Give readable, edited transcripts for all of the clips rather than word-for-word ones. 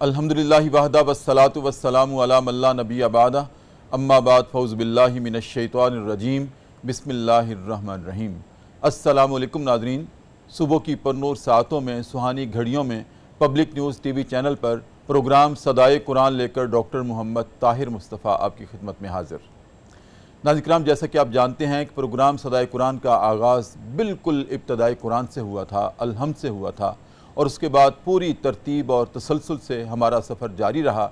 الحمدللہ وحدہ والصلاۃ والسلام علی من لا نبی بعدہ اما بعد فاعوذ باللہ من الشیطان الرجیم بسم اللہ الرحمن الرحیم۔ السلام علیکم ناظرین، صبح کی پرنور ساعتوں میں سہانی گھڑیوں میں public news T V channel پر پروگرام صدائے قرآن لے کر ڈاکٹر محمد طاہر مصطفیٰ آپ کی خدمت میں حاضر۔ ناظرین کرام، جیسا کہ آپ جانتے ہیں کہ پروگرام صدائے قرآن کا آغاز بالکل ابتدائی قرآن سے ہوا تھا، الحمد سے ہوا تھا، اور اس کے بعد پوری ترتیب اور تسلسل سے ہمارا سفر جاری رہا۔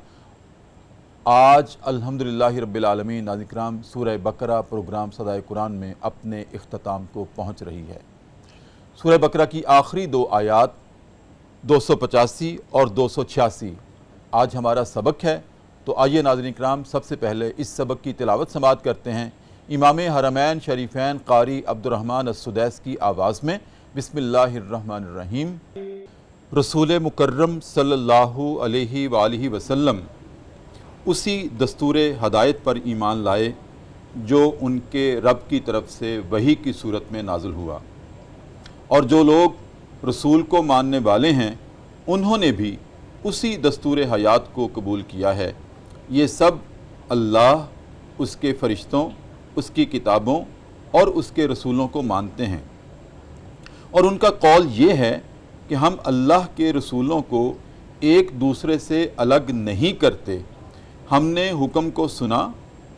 آج الحمدللہ رب العالمین ناظرین کرام سورہ بقرہ پروگرام صدائے قرآن میں اپنے اختتام کو پہنچ رہی ہے۔ سورہ بقرہ کی آخری دو آیات 285 اور 286 آج ہمارا سبق ہے، تو آئیے ناظرین کرام سب سے پہلے اس سبق کی تلاوت سماعت کرتے ہیں امام حرمین شریفین قاری عبدالرحمن السدیس کی آواز میں۔ بسم اللہ الرحمن الرحیم۔ رسول مکرم صلی اللہ علیہ وآلہ وسلم اسی دستور ہدایت پر ایمان لائے جو ان کے رب کی طرف سے وحی کی صورت میں نازل ہوا، اور جو لوگ رسول کو ماننے والے ہیں انہوں نے بھی اسی دستور حیات کو قبول کیا ہے۔ یہ سب اللہ، اس کے فرشتوں، اس کی کتابوں اور اس کے رسولوں کو مانتے ہیں، اور ان کا قول یہ ہے کہ ہم اللہ کے رسولوں کو ایک دوسرے سے الگ نہیں کرتے۔ ہم نے حکم کو سنا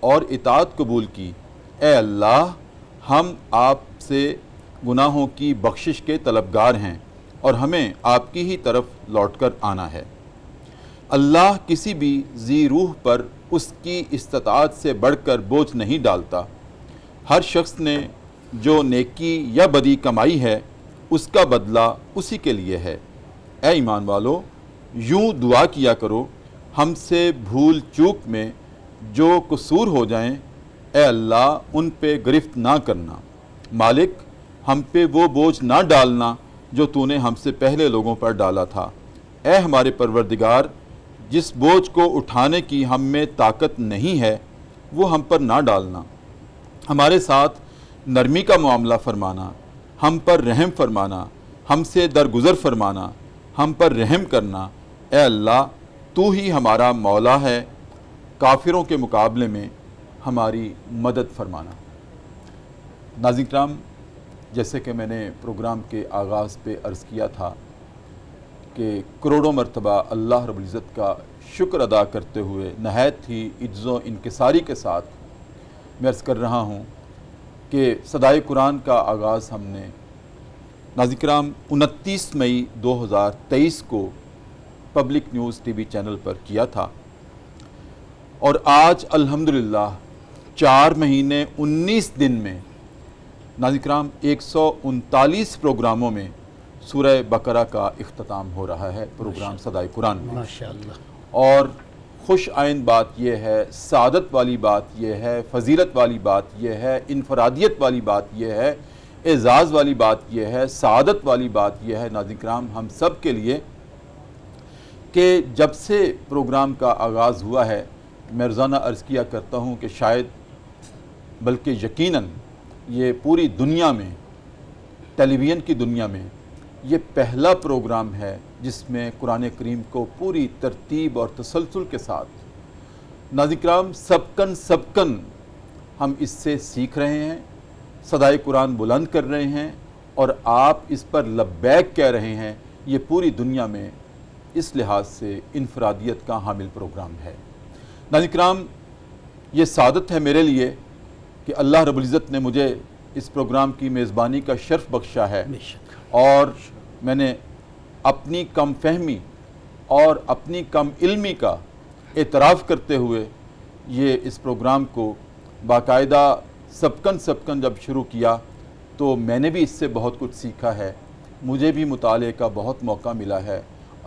اور اطاعت قبول کی۔ اے اللہ، ہم آپ سے گناہوں کی بخشش کے طلبگار ہیں اور ہمیں آپ کی ہی طرف لوٹ کر آنا ہے۔ اللہ کسی بھی ذی روح پر اس کی استطاعت سے بڑھ کر بوجھ نہیں ڈالتا۔ ہر شخص نے جو نیکی یا بدی کمائی ہے اس کا بدلہ اسی کے لیے ہے۔ اے ایمان والو، یوں دعا کیا کرو، ہم سے بھول چوک میں جو قصور ہو جائیں اے اللہ ان پہ گرفت نہ کرنا۔ مالک، ہم پہ وہ بوجھ نہ ڈالنا جو تو نے ہم سے پہلے لوگوں پر ڈالا تھا۔ اے ہمارے پروردگار، جس بوجھ کو اٹھانے کی ہم میں طاقت نہیں ہے وہ ہم پر نہ ڈالنا۔ ہمارے ساتھ نرمی کا معاملہ فرمانا، ہم پر رحم فرمانا، ہم سے درگزر فرمانا، ہم پر رحم کرنا۔ اے اللہ، تو ہی ہمارا مولا ہے، کافروں کے مقابلے میں ہماری مدد فرمانا۔ ناظرین کرام، جیسے کہ میں نے پروگرام کے آغاز پہ عرض کیا تھا کہ کروڑوں مرتبہ اللہ رب العزت کا شکر ادا کرتے ہوئے نہایت ہی عجز و انکساری کے ساتھ میں عرض کر رہا ہوں کہ صدائے قرآن کا آغاز ہم نے ناظرین کرام 29 مئی 2023 کو public news T V channel پر کیا تھا، اور آج الحمدللہ 4 مہینے 19 دن میں ناظرین کرام 139 پروگراموں میں سورہ بقرہ کا اختتام ہو رہا ہے پروگرام صدائے قرآن میں۔ ماشاءاللہ۔ اور خوش آئند بات یہ ہے، سعادت والی بات یہ ہے، فضیلت والی بات یہ ہے، انفرادیت والی بات یہ ہے، اعزاز والی بات یہ ہے، سعادت والی بات یہ ہے ناظرین کرام ہم سب کے لیے کہ جب سے پروگرام کا آغاز ہوا ہے، میں روزانہ عرض کیا کرتا ہوں کہ شاید بلکہ یقیناً یہ پوری دنیا میں، ٹیلی ویژن کی دنیا میں یہ پہلا پروگرام ہے جس میں قرآن کریم کو پوری ترتیب اور تسلسل کے ساتھ ناظرین کرام سبکن ہم اس سے سیکھ رہے ہیں، صدائے قرآن بلند کر رہے ہیں، اور آپ اس پر لبیک کہہ رہے ہیں۔ یہ پوری دنیا میں اس لحاظ سے انفرادیت کا حامل پروگرام ہے۔ ناظرین کرام، یہ سعادت ہے میرے لیے کہ اللہ رب العزت نے مجھے اس پروگرام کی میزبانی کا شرف بخشا ہے، اور میں نے اپنی کم فہمی اور اپنی کم علمی کا اعتراف کرتے ہوئے یہ اس پروگرام کو باقاعدہ سبکن جب شروع کیا تو میں نے بھی اس سے بہت کچھ سیکھا ہے، مجھے بھی مطالعے کا بہت موقع ملا ہے۔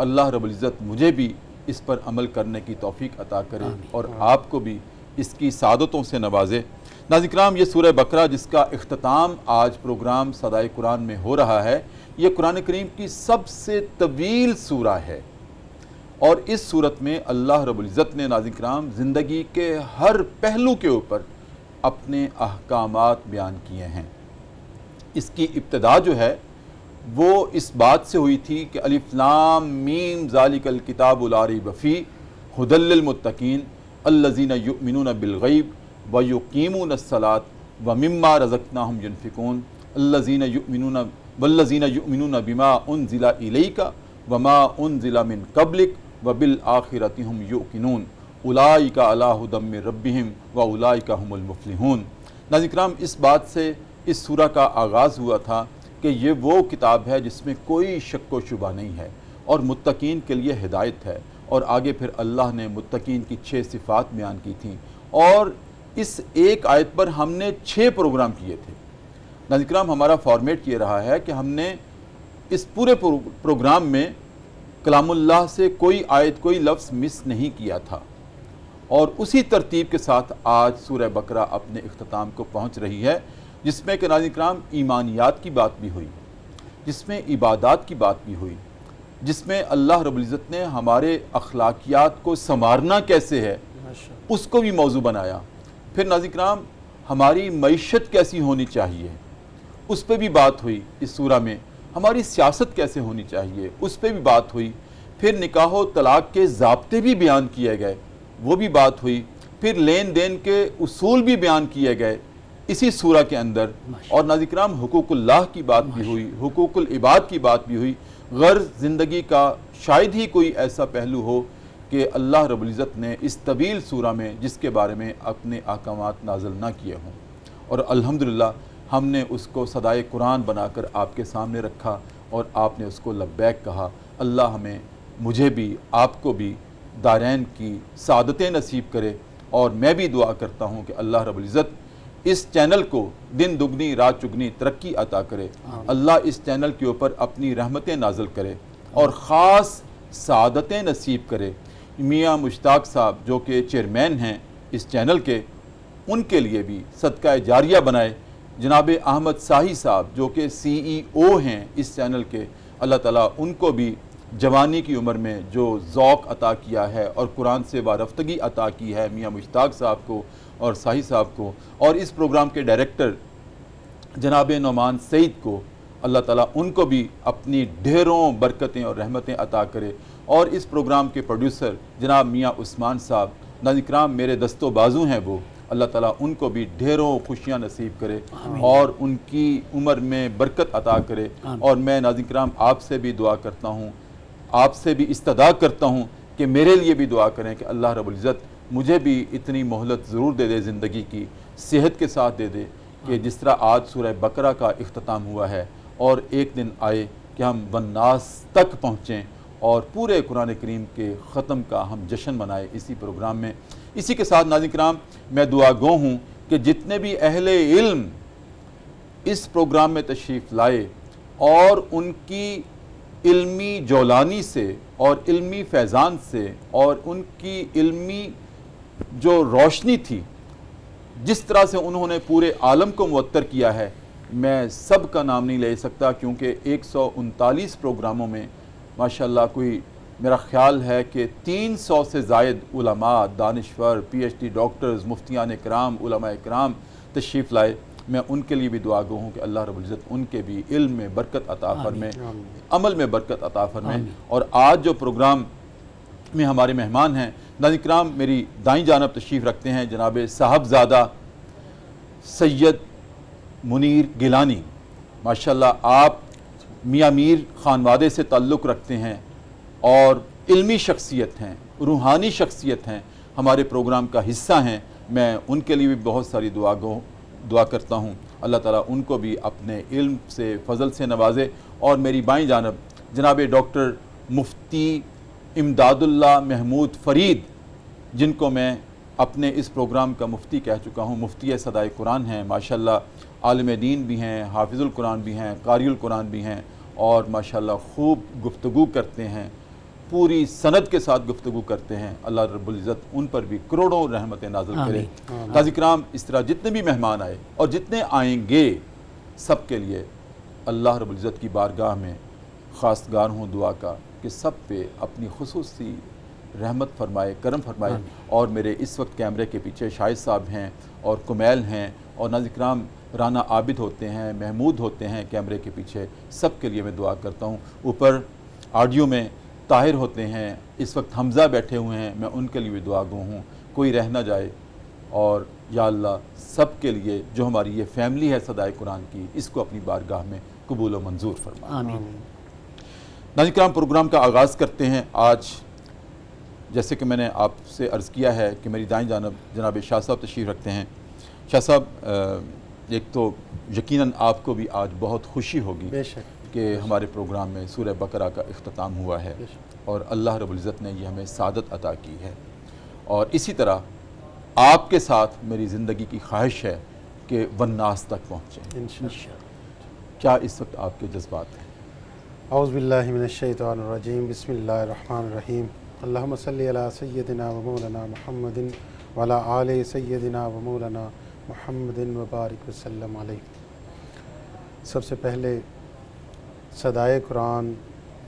اللہ رب العزت مجھے بھی اس پر عمل کرنے کی توفیق عطا کرے اور آپ کو بھی اس کی سعادتوں سے نوازے۔ ناظرین کرام، یہ سورہ بقرہ جس کا اختتام آج پروگرام صدائے قرآن میں ہو رہا ہے، یہ قرآن کریم کی سب سے طویل سورہ ہے، اور اس صورت میں اللہ رب العزت نے ناظرین کرام زندگی کے ہر پہلو کے اوپر اپنے احکامات بیان کیے ہیں۔ اس کی ابتدا جو ہے وہ اس بات سے ہوئی تھی کہ الف لام میم ذالک الکتاب لا ریب فیہ ھدی للمتقین الذین یؤمنون بالغیب ویقیمون الصلاۃ ومما رزقناہم ینفقون والذین یؤمنون بما انزل الیک وما انزل من قبلک وبالآخرۃ ھم یوقنون اولئک علی ھدی من ربہم واولئک ھم المفلحون۔ ناظرین کرام، اس بات سے اس سورہ کا آغاز ہوا تھا کہ یہ وہ کتاب ہے جس میں کوئی شک و شبہ نہیں ہے اور متقین کے لیے ہدایت ہے، اور آگے پھر اللہ نے متقین کی 6 صفات بیان کی تھیں، اور اس ایک آیت پر ہم نے 6 پروگرام کیے تھے۔ ناظرین کرام، ہمارا فارمیٹ یہ رہا ہے کہ ہم نے اس پورے پروگرام میں کلام اللہ سے کوئی آیت کوئی لفظ مس نہیں کیا تھا، اور اسی ترتیب کے ساتھ آج سورہ بقرہ اپنے اختتام کو پہنچ رہی ہے، جس میں کہ ناظرین کرام ایمانیات کی بات بھی ہوئی، جس میں عبادات کی بات بھی ہوئی، جس میں اللہ رب العزت نے ہمارے اخلاقیات کو سنوارنا کیسے ہے اس کو بھی موضوع بنایا۔ پھر ناظرین کرام ہماری معیشت کیسی ہونی چاہیے اس پہ بھی بات ہوئی اس سورہ میں، ہماری سیاست کیسے ہونی چاہیے اس پہ بھی بات ہوئی، پھر نکاح و طلاق کے ضابطے بھی بیان کیے گئے، وہ بھی بات ہوئی، پھر لین دین کے اصول بھی بیان کیے گئے اسی سورہ کے اندر، اور ناظرین کرام حقوق اللہ کی بات بھی ہوئی، حقوق العباد کی بات بھی ہوئی۔ غرض زندگی کا شاید ہی کوئی ایسا پہلو ہو کہ اللہ رب العزت نے اس طویل سورہ میں جس کے بارے میں اپنے احکامات نازل نہ کیے ہوں، اور الحمدللہ ہم نے اس کو صدائے قرآن بنا کر آپ کے سامنے رکھا اور آپ نے اس کو لبیک کہا۔ اللہ ہمیں، مجھے بھی، آپ کو بھی دارین کی سعادتیں نصیب کرے، اور میں بھی دعا کرتا ہوں کہ اللہ رب العزت اس چینل کو دن دگنی رات چگنی ترقی عطا کرے، اللہ اس چینل کے اوپر اپنی رحمتیں نازل کرے اور خاص سعادتیں نصیب کرے۔ میاں مشتاق صاحب جو کہ چیئرمین ہیں اس چینل کے، ان کے لیے بھی صدقہ جاریہ بنائے۔ جناب احمد ساہی صاحب جو کہ CEO ہیں اس چینل کے، اللہ تعالیٰ ان کو بھی جوانی کی عمر میں جو ذوق عطا کیا ہے اور قرآن سے وارفتگی عطا کی ہے میاں مشتاق صاحب کو اور ساہی صاحب کو، اور اس پروگرام کے ڈائریکٹر جناب نعمان سعید کو، اللہ تعالیٰ ان کو بھی اپنی ڈھیروں برکتیں اور رحمتیں عطا کرے، اور اس پروگرام کے پروڈیوسر جناب میاں عثمان صاحب، ناظرین کرام میرے دست و بازو ہیں وہ، اللہ تعالیٰ ان کو بھی ڈھیروں خوشیاں نصیب کرے اور ان کی عمر میں برکت عطا کرے۔ اور میں ناظرین کرام آپ سے بھی دعا کرتا ہوں، آپ سے بھی استدعا کرتا ہوں کہ میرے لیے بھی دعا کریں کہ اللہ رب العزت مجھے بھی اتنی مہلت ضرور دے دے زندگی کی، صحت کے ساتھ دے دے کہ جس طرح آج سورہ بقرہ کا اختتام ہوا ہے، اور ایک دن آئے کہ ہم والناس تک پہنچیں اور پورے قرآن کریم کے ختم کا ہم جشن منائے اسی پروگرام میں۔ اسی کے ساتھ ناظرین کرام میں دعا گو ہوں کہ جتنے بھی اہل علم اس پروگرام میں تشریف لائے اور ان کی علمی جولانی سے اور علمی فیضان سے اور ان کی علمی جو روشنی تھی، جس طرح سے انہوں نے پورے عالم کو معطر کیا ہے، میں سب کا نام نہیں لے سکتا کیونکہ 139 پروگراموں میں ماشاءاللہ کوئی میرا خیال ہے کہ 300 سے زائد علماء، دانشور، PhD ڈاکٹرز، مفتیان کرام، علماء کرام تشریف لائے۔ میں ان کے لیے بھی دعا گو ہوں کہ اللہ رب العزت ان کے بھی علم میں برکت عطا فرمائے، عمل میں برکت عطا فرمائے۔ اور آج جو پروگرام میں ہمارے مہمان ہیں، ناظرین کرام میری دائیں جانب تشریف رکھتے ہیں جناب صاحبزادہ سید منیر گیلانی۔ ماشاءاللہ آپ میاں میر خانوادے سے تعلق رکھتے ہیں اور علمی شخصیت ہیں، روحانی شخصیت ہیں، ہمارے پروگرام کا حصہ ہیں۔ میں ان کے لیے بھی بہت ساری دعا کرتا ہوں، اللہ تعالیٰ ان کو بھی اپنے علم سے فضل سے نوازے۔ اور میری بائیں جانب جناب ڈاکٹر مفتی امداد اللہ محمود فرید، جن کو میں اپنے اس پروگرام کا مفتی کہہ چکا ہوں، مفتی صدائے قرآن ہیں، ماشاءاللہ عالم دین بھی ہیں، حافظ القرآن بھی ہیں، قاری القرآن بھی ہیں، اور ماشاءاللہ خوب گفتگو کرتے ہیں، پوری سند کے ساتھ گفتگو کرتے ہیں۔ اللہ رب العزت ان پر بھی کروڑوں رحمتیں نازل کرے۔ ناظرین کرام اس طرح جتنے بھی مہمان آئے اور جتنے آئیں گے، سب کے لیے اللہ رب العزت کی بارگاہ میں خواستگار ہوں دعا کا کہ سب پہ اپنی خصوصی رحمت فرمائے، کرم فرمائے۔ اور میرے اس وقت کیمرے کے پیچھے شاہد صاحب ہیں اور کمیل ہیں، اور ناظرین کرام رانا عابد ہوتے ہیں، محمود ہوتے ہیں کیمرے کے پیچھے، سب کے لیے میں دعا کرتا ہوں۔ اوپر آڈیو میں طاہر ہوتے ہیں، اس وقت حمزہ بیٹھے ہوئے ہیں، میں ان کے لیے بھی دعا گو ہوں، کوئی رہ نہ جائے۔ اور یا اللہ سب کے لیے جو ہماری یہ فیملی ہے صدائے قرآن کی، اس کو اپنی بارگاہ میں قبول و منظور فرما۔ آمین۔ ناظرین کرام، پروگرام کا آغاز کرتے ہیں۔ آج جیسے کہ میں نے آپ سے عرض کیا ہے کہ میری دائیں جانب جناب شاہ صاحب تشریف رکھتے ہیں۔ شاہ صاحب، ایک تو یقیناً آپ کو بھی آج بہت خوشی ہوگی بے شک کہ ہمارے پروگرام میں سورہ بقرہ کا اختتام ہوا ہے، اور اللہ رب العزت نے یہ ہمیں سعادت عطا کی ہے۔ اور اسی طرح آپ کے ساتھ میری زندگی کی خواہش ہے کہ والناس تک پہنچیں۔ انشاءاللہ۔ کیا اس وقت آپ کے جذبات ہیں؟ اعوذ باللہ من الشیطان الرجیم، بسم اللہ الرحمن الرحیم۔ اللہم صلی علی سیدنا و مولانا محمد وعلی آل سیدنا و مولانا محمد وبارک وسلم علیہ۔ سب سے پہلے صدائے قرآن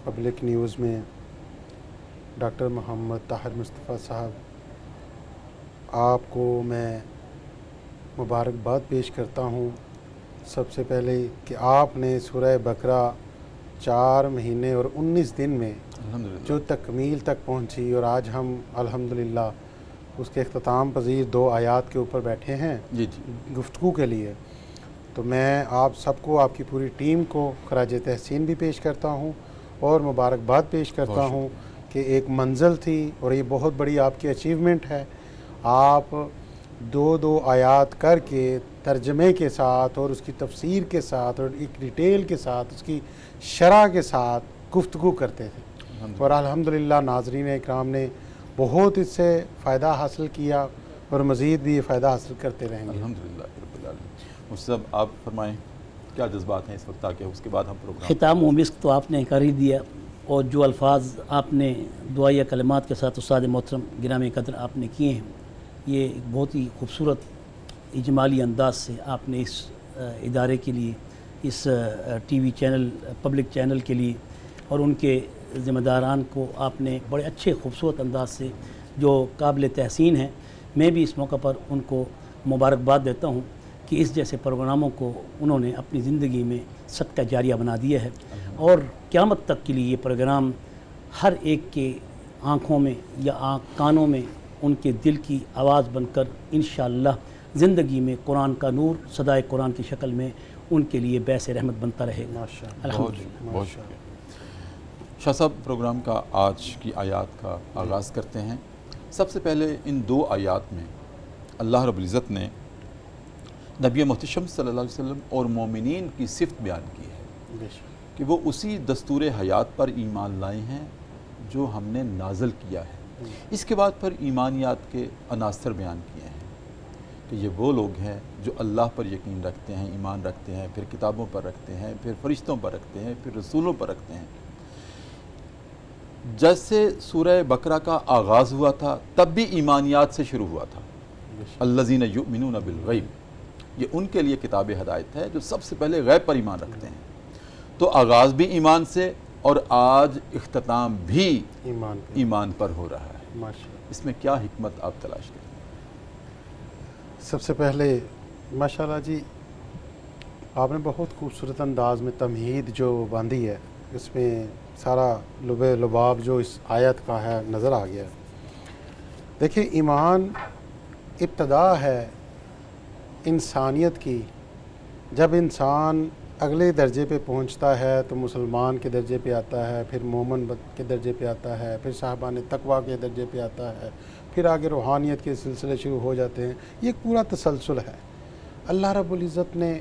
پبلک نیوز میں ڈاکٹر محمد طاہر مصطفیٰ صاحب، آپ کو میں مبارکباد پیش کرتا ہوں۔ سب سے پہلے کہ آپ نے سورہ بقرہ 4 مہینے اور 19 دن میں الحمدللہ جو تکمیل تک پہنچی، اور آج ہم الحمدللہ اس کے اختتام پذیر 2 آیات کے اوپر بیٹھے ہیں جی گفتگو کے لیے، تو میں آپ سب کو، آپ کی پوری ٹیم کو خراج تحسین بھی پیش کرتا ہوں اور مبارکباد پیش کرتا ہوں کہ ایک منزل تھی اور یہ بہت بڑی آپ کی اچیومنٹ ہے۔ آپ 2 آیات کر کے ترجمے کے ساتھ اور اس کی تفسیر کے ساتھ اور ایک ڈیٹیل کے ساتھ اس کی شرح کے ساتھ گفتگو کرتے تھے، اور الحمدللہ ناظرین اکرام نے بہت اس سے فائدہ حاصل کیا اور مزید بھی یہ فائدہ حاصل کرتے رہیں گے۔ الحمدللہ رب العالمین۔ مجھ صاحب آپ فرمائیں کیا جذبات ہیں اس وقت، تاکہ اس کے بعد ہم پروگرام ختام و مسک تو آپ نے کر ہی دیا، اور جو الفاظ آپ نے دعائیہ کلمات کے ساتھ استاد محترم گرامی قدر آپ نے کیے ہیں، یہ ایک بہت ہی خوبصورت اجمالی انداز سے آپ نے اس ادارے کے لیے، اس T V channel, public channel کے لیے اور ان کے ذمہ داران کو آپ نے بڑے اچھے خوبصورت انداز سے، جو قابل تحسین ہیں، میں بھی اس موقع پر ان کو مبارکباد دیتا ہوں کہ اس جیسے پروگراموں کو انہوں نے اپنی زندگی میں صدقہ جاریہ بنا دیا ہے، اور قیامت تک کے لیے یہ پروگرام ہر ایک کے آنکھوں میں یا کانوں میں ان کے دل کی آواز بن کر انشاءاللہ زندگی میں قرآن کا نور صدائے قرآن کی شکل میں ان کے لیے باعث رحمت بنتا رہے گا۔ ماشاءاللہ۔ الحمدللہ۔ بہت شکریہ۔ شاہ صاحب، پروگرام کا آج کی آیات کا آغاز کرتے ہیں۔ سب سے پہلے ان 2 آیات میں اللہ رب العزت نے نبی محتشم صلی اللہ علیہ وسلم اور مومنین کی صفت بیان کی ہے بے شک۔ کہ وہ اسی دستور حیات پر ایمان لائے ہیں جو ہم نے نازل کیا ہے۔ اس کے بعد پھر ایمانیات کے عناصر بیان کیے ہیں کہ یہ وہ لوگ ہیں جو اللہ پر یقین رکھتے ہیں، ایمان رکھتے ہیں، پھر کتابوں پر رکھتے ہیں، پھر فرشتوں پر رکھتے ہیں، پھر رسولوں پر رکھتے ہیں۔ جیسے سورہ بقرہ کا آغاز ہوا تھا تب بھی ایمانیات سے شروع ہوا تھا۔ الذین یؤمنون بالغیب، یہ ان کے لیے کتاب ہدایت ہے جو سب سے پہلے غیب پر ایمان رکھتے ہیں۔ تو آغاز بھی ایمان سے، اور آج اختتام بھی ایمان پر ہو رہا ہے۔ ماشاءاللہ۔ اس میں کیا حکمت آپ تلاش کرتے ہیں؟ سب سے پہلے ماشاءاللہ جی، آپ نے بہت خوبصورت انداز میں تمہید جو باندھی ہے، اس میں سارا لب لباب جو اس آیت کا ہے نظر آ گیا۔ دیکھیں، ایمان ابتدا ہے انسانیت کی۔ جب انسان اگلے درجے پہ پہنچتا ہے تو مسلمان کے درجے پہ آتا ہے، پھر مومن کے درجے پہ آتا ہے، پھر صاحبان تقویٰ کے درجے پہ آتا ہے، پھر آگے روحانیت کے سلسلے شروع ہو جاتے ہیں۔ یہ ایک پورا تسلسل ہے۔ اللہ رب العزت نے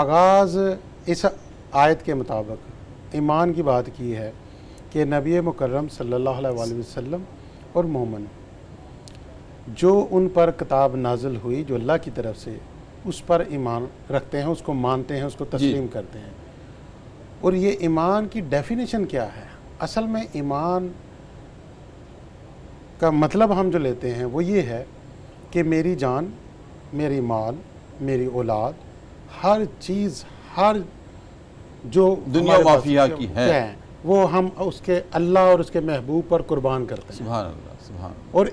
آغاز اس آیت کے مطابق ایمان کی بات کی ہے کہ نبی مکرم صلی اللہ علیہ وسلم اور مومن جو ان پر کتاب نازل ہوئی جو اللہ کی طرف سے، اس پر ایمان رکھتے ہیں، اس کو مانتے ہیں، اس کو تسلیم کرتے ہیں۔ اور یہ ایمان کی ڈیفینیشن کیا ہے؟ اصل میں ایمان کا مطلب ہم جو لیتے ہیں وہ یہ ہے کہ میری جان، میری مال، میری اولاد، ہر چیز، ہر جو دنیا مافیہ کی ہے، وہ ہم اس کے اللہ اور اس کے محبوب پر قربان کرتے ہیں، سبحان اللہ، سبحان اللہ، اور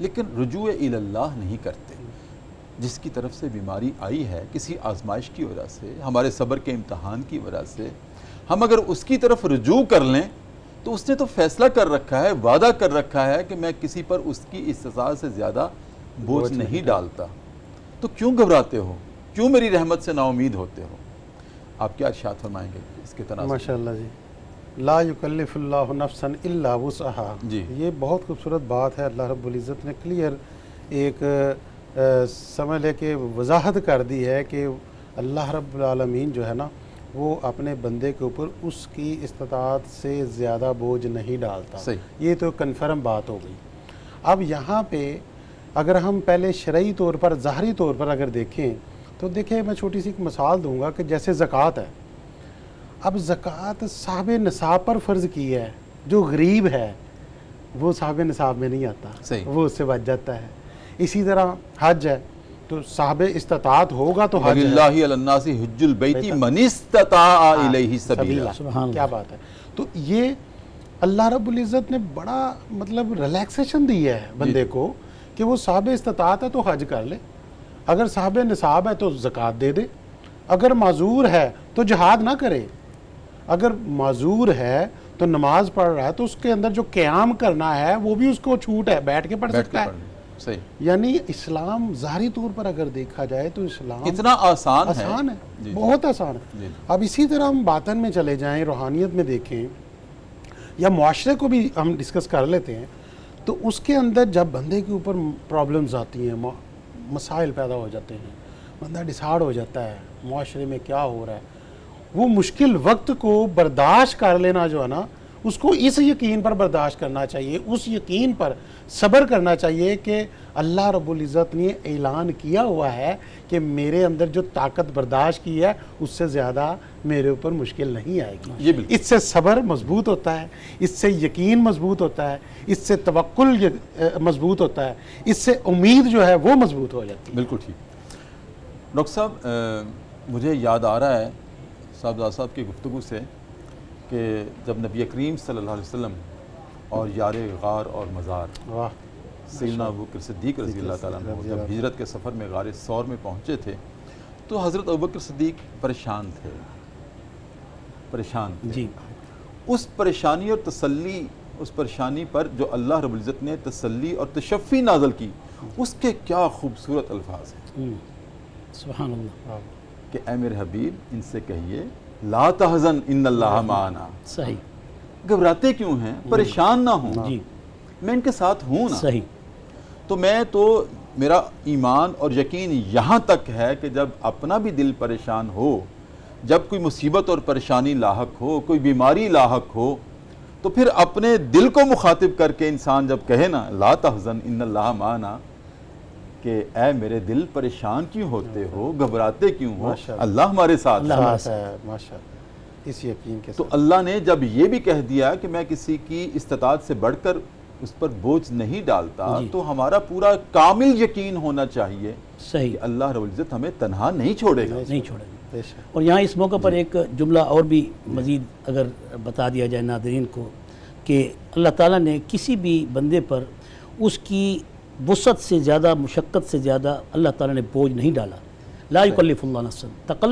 لیکن رجوع اللہ نہیں کرتے. جس کی طرف سے بیماری آئی ہے کسی آزمائش کی وجہ سے, ہمارے صبر کے امتحان کی وجہ سے, ہم اگر اس کی طرف رجوع کر لیں تو اس نے تو فیصلہ کر رکھا ہے, وعدہ کر رکھا ہے کہ میں کسی پر اس کی استطاعت سے زیادہ بوجھ نہیں ڈالتا. تو کیوں گھبراتے ہو, کیوں میری رحمت سے نا امید ہوتے ہو؟ آپ کیا ارشاد فرمائیں گے اس کے تناظر؟ ماشاءاللہ جی. لا یکلف اللہ نفسا الا وسعها. جی. یہ بہت خوبصورت بات ہے. اللہ رب العزت نے کلیئر ایک سمجھ لے کہ وضاحت کر دی ہے کہ اللہ رب العالمین جو ہے نا وہ اپنے بندے کے اوپر اس کی استطاعت سے زیادہ بوجھ نہیں ڈالتا. صحیح. یہ تو کنفرم بات ہو گئی. اب یہاں پہ اگر ہم پہلے شرعی طور پر, ظاہری طور پر اگر دیکھیں تو دیکھیں, میں چھوٹی سی ایک مثال دوں گا کہ جیسے زکوٰۃ ہے. اب زکوٰۃ صاحب نصاب پر فرض کی ہے. جو غریب ہے وہ صاحب نصاب میں نہیں آتا. صحیح. وہ اس سے بچ جاتا ہے. اسی طرح حج ہے تو صاحب استطاعت ہوگا تو حج ہے. وَلِلَّهِ عَلَى النَّاسِ حِجُّ الْبَيْتِ مَنِ اسْتَطَاعَ إِلَيْهِ سَبِيلًا. سبحان اللہ. کیا بات ہے. تو یہ اللہ رب العزت نے بڑا مطلب ریلیکسیشن دی ہے بندے کو کہ وہ صاحب استطاعت ہے تو حج کر لے, اگر صاحب نصاب ہے تو زکوٰۃ دے دے, اگر معذور ہے تو جہاد نہ کرے, اگر معذور ہے تو نماز پڑھ رہا ہے تو اس کے اندر جو قیام کرنا ہے وہ بھی اس کو چھوٹ ہے, بیٹھ کے پڑھ سکتا ہے. صحیح. یعنی اسلام ظاہری طور پر اگر دیکھا جائے تو اسلام کتنا آسان ہے. جی. بہت آسان ہے. جی. اب اسی طرح ہم باطن میں چلے جائیں, روحانیت میں دیکھیں یا معاشرے کو بھی ہم ڈسکس کر لیتے ہیں, تو اس کے اندر جب بندے کے اوپر پرابلمز آتی ہیں, مسائل پیدا ہو جاتے ہیں, بندہ ڈسہارڈ ہو جاتا ہے معاشرے میں کیا ہو رہا ہے, وہ مشکل وقت کو برداشت کر لینا جو ہے نا, اس کو اس یقین پر برداشت کرنا چاہیے, اس یقین پر صبر کرنا چاہیے کہ اللہ رب العزت نے اعلان کیا ہوا ہے کہ میرے اندر جو طاقت برداشت کی ہے اس سے زیادہ میرے اوپر مشکل نہیں آئے گی. یہ بالکل. اس سے صبر مضبوط ہوتا ہے, اس سے یقین مضبوط ہوتا ہے, اس سے توکل مضبوط ہوتا ہے, اس سے امید جو ہے وہ مضبوط ہو جاتی ہے. بالکل ٹھیک. ڈاکٹر صاحب مجھے یاد آ رہا ہے صاحب کی گفتگو سے کہ جب نبی کریم صلی اللہ علیہ وسلم اور یار غار اور مزار واہ سیدنا ابوبکر صدیق رضی اللہ تعالیٰ عنہ جب ہجرت کے سفر میں غار ثور میں پہنچے تھے تو حضرت ابوبکر صدیق پریشان تھے. جی. اس پریشانی اور تسلی, اس پریشانی پر جو اللہ رب العزت نے تسلی اور تشفی نازل کی, اس کے کیا خوبصورت الفاظ ہیں. سبحان اللہ. کہ اے میرے حبیب ان سے کہیے لا تحزن ان اللہ معنا. صحیح. گھبراتے کیوں ہیں, پریشان نہ ہوں, جی. میں ان کے ساتھ ہوں نا. صحیح. تو میرا ایمان اور یقین یہاں تک ہے کہ جب اپنا بھی دل پریشان ہو, جب کوئی مصیبت اور پریشانی لاحق ہو, کوئی بیماری لاحق ہو, تو پھر اپنے دل کو مخاطب کر کے انسان جب کہے نا لا تحزن ان اللہ معنا, کہ اے میرے دل پریشان کیوں ہوتے ہو, گھبراتے کیوں ہو, اللہ ہمارے ساتھ ہے. ماشاءاللہ. اس یقین کے تو اللہ نے جب یہ بھی کہہ دیا کہ میں کسی کی استطاعت سے بڑھ کر اس پر بوجھ نہیں ڈالتا, تو ہمارا پورا کامل یقین ہونا چاہیے صحیح کہ اللہ رب العزت ہمیں تنہا نہیں چھوڑے گا. نہیں چھوڑے گا. اور یہاں اس موقع پر ایک جملہ اور بھی مزید اگر بتا دیا جائے ناظرین کو کہ اللہ تعالیٰ نے کسی بھی بندے پر اس کی وسعت سے زیادہ, مشقت سے زیادہ اللہ تعالیٰ نے بوجھ نہیں ڈالا. لا یکلف اللہ نفسا,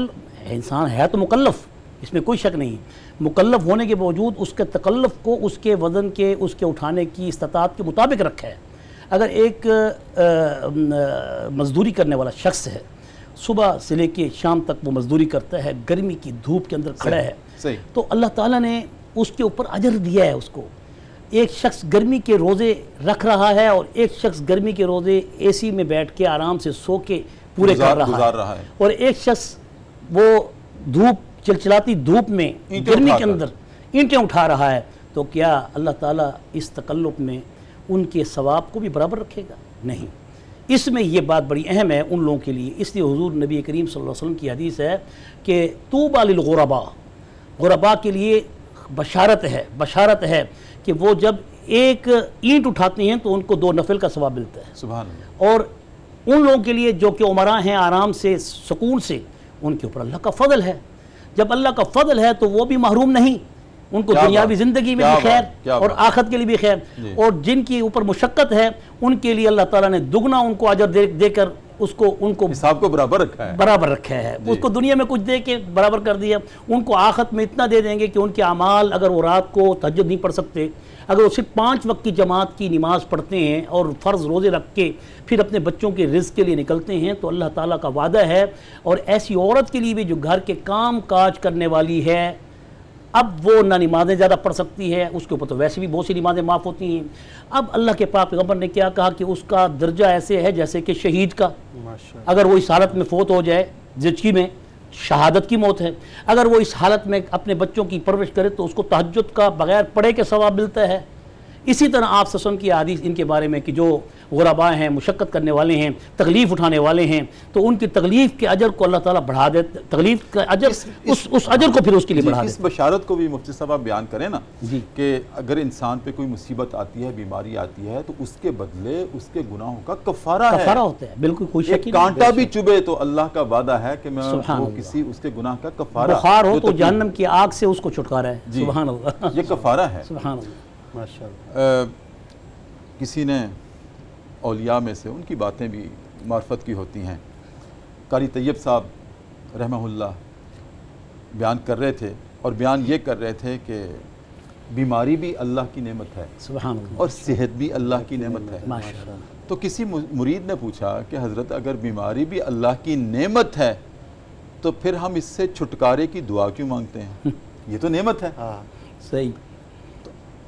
انسان ہے تو مکلف, اس میں کوئی شک نہیں, مکلف ہونے کے باوجود اس کے تکلف کو اس کے وزن کے, اس کے اٹھانے کی استطاعت کے مطابق رکھا ہے. اگر ایک مزدوری کرنے والا شخص ہے, صبح سے لے کے شام تک وہ مزدوری کرتا ہے, گرمی کی دھوپ کے اندر کھڑا ہے, تو اللہ تعالیٰ نے اس کے اوپر اجر دیا ہے اس کو. ایک شخص گرمی کے روزے رکھ رہا ہے اور ایک شخص گرمی کے روزے اے سی میں بیٹھ کے آرام سے سو کے پورے کر رہا ہے, اور ایک شخص وہ دھوپ, چلچلاتی دھوپ میں گرمی کے اندر اینٹیں اٹھا رہا ہے. تو کیا اللہ تعالیٰ اس تکلف میں ان کے ثواب کو بھی برابر رکھے گا؟ نہیں. اس میں یہ بات بڑی اہم ہے ان لوگوں کے لیے. اس لیے حضور نبی کریم صلی اللہ علیہ وسلم کی حدیث ہے کہ طوبیٰ للغرباء, غرباء کے لیے بشارت ہے کہ وہ جب ایک اینٹ اٹھاتے ہیں تو ان کو 2 نفل کا ثواب ملتا ہے. سبحان اللہ. اور ان لوگوں کے لیے جو کہ عمراء ہیں, آرام سے, سکون سے, ان کے اوپر اللہ کا فضل ہے. جب اللہ کا فضل ہے تو وہ بھی محروم نہیں, ان کو کیا دنیاوی بات، زندگی میں کیا بھی خیر بات، کیا اور بات۔ آخرت کے لیے بھی خیر، جی۔ اور جن کی اوپر مشقت ہے ان کے لیے اللہ تعالیٰ نے دگنا ان کو اجر دے کر ان کو حساب کو برابر رکھا ہے۔ برابر رکھا ہے، جی۔ اس کو دنیا میں کچھ دے کے برابر کر دیا، ان کو آخرت میں اتنا دے دیں گے کہ ان کے اعمال، اگر وہ رات کو تہجد نہیں پڑھ سکتے، اگر وہ صرف 5 وقت کی جماعت کی نماز پڑھتے ہیں اور فرض روزے رکھ کے پھر اپنے بچوں کے رزق کے لیے نکلتے ہیں، تو اللہ تعالیٰ کا وعدہ ہے، اور ایسی عورت کے لیے بھی جو گھر کے کام کاج کرنے والی ہے، اب وہ نہ نمازیں زیادہ پڑھ سکتی ہے، اس کے اوپر تو ویسے بھی بہت سی نمازیں معاف ہوتی ہیں، اب اللہ کے پاک پیغمبر نے کیا کہا کہ اس کا درجہ ایسے ہے جیسے کہ شہید کا، ماشاء اگر وہ اس حالت میں فوت ہو جائے زچگی میں، شہادت کی موت ہے، اگر وہ اس حالت میں اپنے بچوں کی پرورش کرے تو اس کو تہجد کا بغیر پڑھے کے ثواب ملتا ہے۔ اسی طرح آپ صلی اللہ علیہ وسلم کی حدیث ان کے بارے میں کہ جو غرباء ہیں، مشقت کرنے والے ہیں، تکلیف اٹھانے والے ہیں، تو ان کی تکلیف کے اجر کو اللہ تعالیٰ بڑھا دیتا، تکلیف کا اجر اس اجر کو پھر اس کے لیے بڑھا اس دیتا۔ بشارت کو بھی مفتی صاحب آپ بیان کریں نا، جی۔ کہ اگر انسان پہ کوئی مصیبت آتی ہے، بیماری آتی ہے، تو اس کے بدلے اس کے گناہوں کا کفارہ ہے۔ کفارہ ہوتا ہے، بالکل کوئی شک ایک ہی نہیں۔ کانٹا بھی چبھے تو اللہ کا وعدہ ہے کہ میں سبحان وہ اللہ۔ کسی اس کے گناہ کا کفارہ، بخار ہو جو تو تکلیف- جہنم کی آگ سے اس کو چھٹکارا ہے۔ جی۔ سبحان اللہ، یہ کفارہ ہے۔ سبحان اللہ۔ ماشاء اللہ۔ کسی نے اولیاء میں سے ان کی باتیں بھی معرفت کی ہوتی ہیں، قاری طیب صاحب رحمہ اللہ بیان کر رہے تھے، اور بیان یہ کر رہے تھے کہ بیماری بھی اللہ کی نعمت ہے سبحان اللہ، اور صحت بھی اللہ کی نعمت ہے۔ ماشاء اللہ۔ تو کسی مرید نے پوچھا کہ حضرت اگر بیماری بھی اللہ کی نعمت ہے تو پھر ہم اس سے چھٹکارے کی دعا کیوں مانگتے ہیں؟ یہ تو نعمت ہے۔ ہاں صحیح۔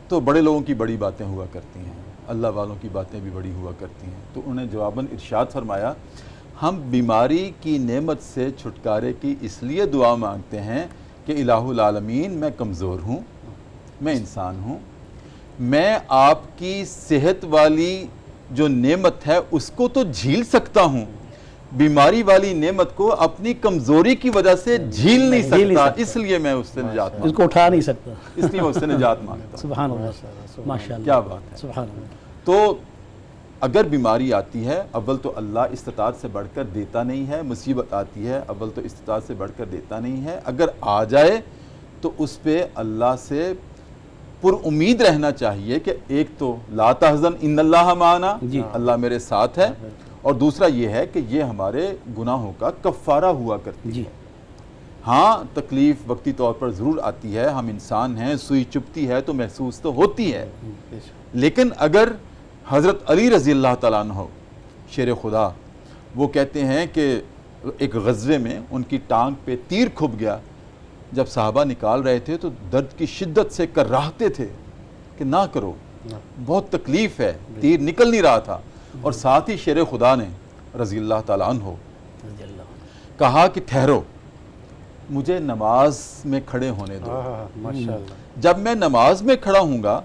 تو بڑے لوگوں کی بڑی باتیں ہوا کرتی ہیں، اللہ والوں کی باتیں بھی بڑی ہوا کرتی ہیں، تو انہیں جواباً ارشاد فرمایا، ہم بیماری کی نعمت سے چھٹکارے کی اس لیے دعا مانگتے ہیں کہ الہ العالمین میں کمزور ہوں، میں انسان ہوں، میں آپ کی صحت والی جو نعمت ہے اس کو تو جھیل سکتا ہوں، بیماری والی نعمت کو اپنی کمزوری کی وجہ سے جھیل نہیں سکتا، اس لیے میں اس سے نجات اس مانگتا کو اٹھا نہیں سکتا۔ ہوں، اس لیے میں اس سے نجات مانگتا ہوں۔ سبحان اللہ، ماشاء اللہ، کیا بات ہے۔ سبحان اللہ۔ تو اگر بیماری آتی ہے، اول تو اللہ استطاعت سے بڑھ کر دیتا نہیں ہے، مصیبت آتی ہے اول تو استطاعت سے بڑھ کر دیتا نہیں ہے، اگر آ جائے تو اس پہ اللہ سے پر امید رہنا چاہیے کہ ایک تو لا تحزن ان اللہ معنا، جی۔ اللہ میرے ساتھ ہے، اور دوسرا یہ ہے کہ یہ ہمارے گناہوں کا کفارہ ہوا کرتی جی۔ ہے۔ ہاں تکلیف وقتی طور پر ضرور آتی ہے، ہم انسان ہیں، سوئی چبھتی ہے تو محسوس تو ہوتی ہے، لیکن اگر حضرت علی رضی اللہ تعالیٰ عنہ شیر خدا، وہ کہتے ہیں کہ ایک غزوے میں ان کی ٹانگ پہ تیر کھب گیا، جب صحابہ نکال رہے تھے تو درد کی شدت سے کراہتے تھے کہ نہ کرو، بہت تکلیف ہے، تیر نکل نہیں رہا تھا، اور ساتھ ہی شیر خدا نے رضی اللہ تعالیٰ عنہ رضی اللہ عنہ۔ کہا کہ ٹھہرو، مجھے نماز میں کھڑے ہونے دو، ماشاء اللہ۔ جب میں نماز میں کھڑا ہوں گا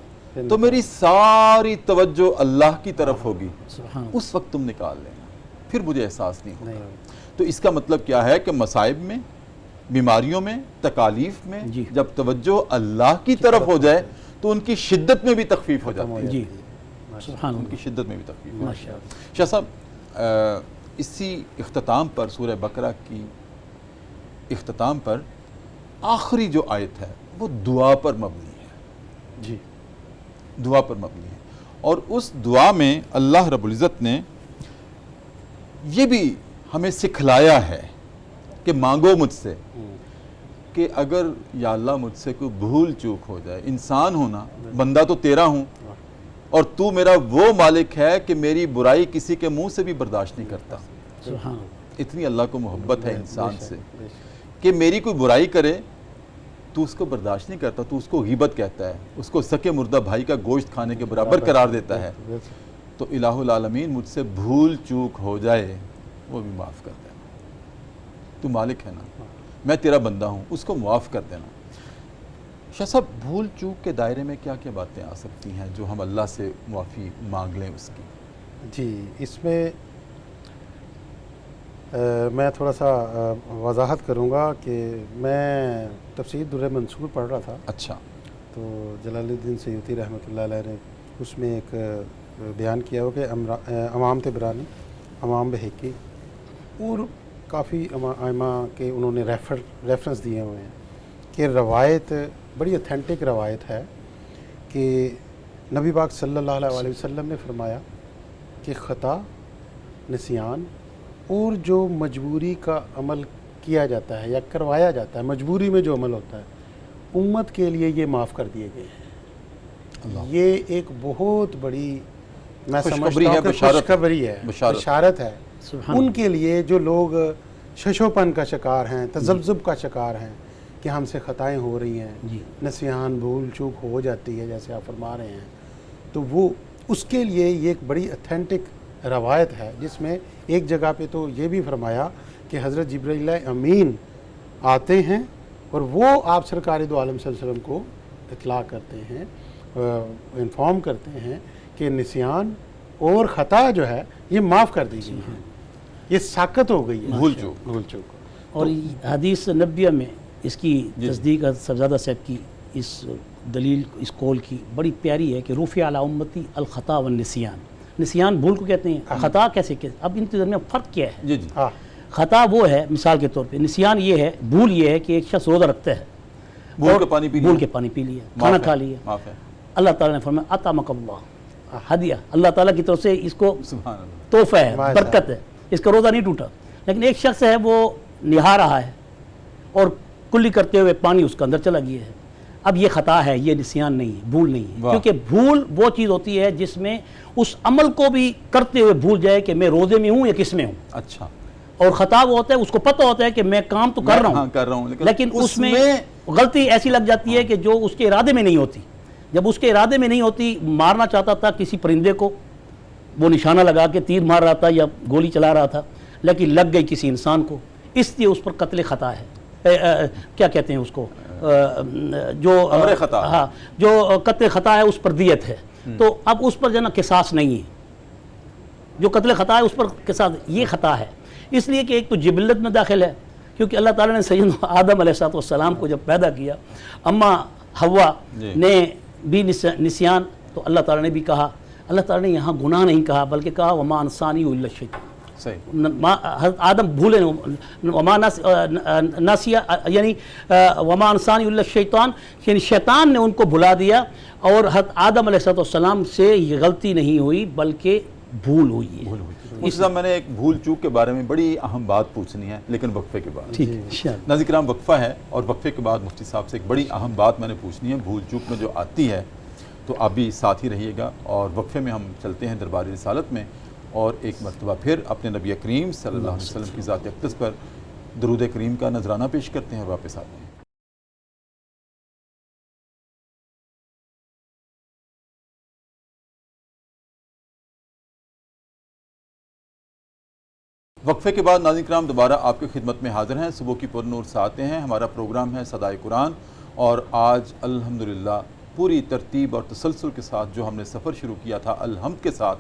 تو میری ساری توجہ اللہ کی طرف ہوگی، سبحان اللہ۔ اس وقت تم نکال لینا، پھر مجھے احساس نہیں ہوگا۔ نہیں، تو اس کا مطلب کیا ہے کہ مصائب میں، بیماریوں میں، تکالیف میں جی۔ جب توجہ اللہ کی طرف ہو جائے تو ان کی شدت میں بھی تخفیف ہو جاتی ہے، جی، سبحان ان کی اللہ، شدت میں بھی تخفیف ہو ماشاء جاتی ہے۔ اللہ۔ شاہ صاحب اسی اختتام پر، سورہ بقرہ کی اختتام پر آخری جو آیت ہے وہ دعا پر مبنی ہے، جی، دعا پر مبنی ہے، اور اس دعا میں اللہ رب العزت نے یہ بھی ہمیں سکھلایا ہے کہ مانگو مجھ سے، کہ اگر یا اللہ مجھ سے کوئی بھول چوک ہو جائے، انسان ہونا، بندہ تو تیرا ہوں، اور تو میرا وہ مالک ہے کہ میری برائی کسی کے منہ سے بھی برداشت نہیں کرتا، سبحان اللہ، اتنی اللہ کو محبت ہے انسان سے کہ میری کوئی برائی کرے تو اس کو برداشت نہیں کرتا، تو اس کو غیبت کہتا ہے، اس کو سکے مردہ بھائی کا گوشت کھانے کے برابر قرار دیتا ہے۔ تو الہ العالمین مجھ سے بھول چوک ہو جائے وہ بھی معاف کر دینا، تو مالک ہے نا، میں تیرا بندہ ہوں، اس کو معاف کر دینا۔ شاہ صاحب بھول چوک کے دائرے میں کیا کیا باتیں آ سکتی ہیں جو ہم اللہ سے معافی مانگ لیں اس کی؟ جی، اس میں میں تھوڑا سا وضاحت کروں گا کہ میں تفسیر در منصور پڑھ رہا تھا، اچھا، تو جلال الدین سیوطی رحمۃ اللہ علیہ نے اس میں ایک بیان کیا ہو کہ امام طبرانی، امام بہقی اور کافی ائمہ کے انہوں نے ریفرنس دیے ہوئے ہیں کہ روایت بڑی اتھینٹک روایت ہے کہ نبی پاک صلی اللہ علیہ وسلم نے فرمایا کہ خطا، نسیان اور جو مجبوری کا عمل کیا جاتا ہے یا کروایا جاتا ہے، مجبوری میں جو عمل ہوتا ہے، امت کے لیے یہ معاف کر دیے گئے ہیں۔ یہ ایک بہت بڑی میں خوشخبری سمجھتا ہے، ہوں کہ بشارت ہے۔ خوشخبری ہے، بشارت ہے سبحان ان کے لیے جو لوگ ششوپن کا شکار ہیں، تذبذب کا شکار ہیں کہ ہم سے خطائیں ہو رہی ہیں، جی نسیان بھول چوک ہو جاتی ہے جیسے آپ فرما رہے ہیں، تو وہ اس کے لیے یہ ایک بڑی اتھینٹک روایت ہے، جس میں ایک جگہ پہ تو یہ بھی فرمایا کہ حضرت جبرائیل امین آتے ہیں اور وہ آپ سرکار دو عالم صلی اللہ علیہ وسلم کو اطلاع کرتے ہیں، انفارم کرتے ہیں کہ نسیان اور خطا جو ہے یہ معاف کر دی گئی ہے، یہ ساکت ہو گئی ہے، بھول چوک۔ بھول چوک۔ اور حدیث نبیہ میں اس کی تصدیق صاحبزادہ صاحب کی اس دلیل، اس قول کی بڑی پیاری ہے کہ رفع علی امتی الخطا والنسیان۔ نسیان بھول کو کہتے ہیں، خطا کیسے کہتے ہیں؟ اب ان کے درمیان فرق کیا ہے؟ جی جی، ہاں خطا وہ ہے مثال کے طور پہ، نسیان یہ ہے، بھول یہ ہے کہ ایک شخص روزہ رکھتا ہے، بھول کے پانی پی لیا، بھول کے پانی پی لیا، کھانا کھا لیا، معاف ہے، اللہ تعالیٰ نے فرمایا اطعمک اللہ، ہدیہ، اللہ تعالیٰ کی طرف سے اس کو سبحان اللہ۔ تحفہ ہے، ماشاء برکت ہے، اس کا روزہ نہیں ٹوٹا۔ لیکن ایک شخص ہے وہ نہا رہا ہے اور کلی کرتے ہوئے پانی اس کے اندر چلا گیا ہے، اب یہ خطا ہے، یہ نسیان نہیں ہے، بھول نہیں ہے، واہ۔ کیونکہ بھول وہ چیز ہوتی ہے جس میں اس عمل کو بھی کرتے ہوئے بھول جائے کہ میں روزے میں ہوں یا کس میں ہوں، اچھا، اور خطا وہ ہوتا ہے اس کو پتہ ہوتا ہے کہ میں کام تو کر رہا ہاں ہوں، کر رہا ہوں، لیکن اس میں غلطی ایسی لگ جاتی ہے کہ جو اس کے ارادے میں نہیں ہوتی۔ جب اس کے ارادے میں نہیں ہوتی، مارنا چاہتا تھا کسی پرندے کو، وہ نشانہ لگا کے تیر مار رہا تھا یا گولی چلا رہا تھا، لیکن لگ گئی کسی انسان کو، اس لیے اس پر قتل خطا ہے، کیا کہتے ہیں اس کو، جو امر خطا، ہاں، جو قتل خطا ہے اس پر دیت ہے، تو اب اس پر جو ہے نا قصاص نہیں ہے، جو قتل خطا ہے اس پر قصاص، یہ خطا ہے، اس لیے کہ ایک تو جبلت میں داخل ہے، کیونکہ اللہ تعالیٰ نے سیدنا آدم علیہ السلام کو جب پیدا کیا، اما حوا نے بھی نسیان، تو اللہ تعالیٰ نے بھی کہا، اللہ تعالیٰ نے یہاں گناہ نہیں کہا بلکہ کہا وما انسانی الا الشیطان، صحیح، حضرت آدم بھولے وما ناسیہ، یعنی وما انسانی الا الشیطان، یعنی شیطان نے ان کو بھلا دیا، اور حضرت آدم علیہ السلام سے یہ غلطی نہیں ہوئی بلکہ بھول ہوئی ہے۔ اس طرح میں نے ایک بھول چوک کے بارے میں بڑی اہم بات پوچھنی ہے، لیکن وقفے کے بعد۔ ٹھیک ہے انشاءاللہ۔ ناظرین کرام، وقفہ ہے، اور وقفے کے بعد مفتی صاحب سے ایک بڑی اہم بات میں نے پوچھنی ہے، بھول چوک میں جو آتی ہے، تو آپ بھی ساتھ ہی رہیے گا، اور وقفے میں ہم چلتے ہیں دربار رسالت میں، اور ایک مرتبہ پھر اپنے نبی کریم صلی اللہ علیہ وسلم کی ذات اقدس پر درود کریم کا نذرانہ پیش کرتے ہیں اور واپس آتے ہیں۔ وقفے کے بعد ناظرین کرام دوبارہ آپ کی خدمت میں حاضر ہیں، صبح کی پر نور ساعتیں ہیں، ہمارا پروگرام ہے صدائے قرآن، اور آج الحمدللہ پوری ترتیب اور تسلسل کے ساتھ جو ہم نے سفر شروع کیا تھا الحمد کے ساتھ،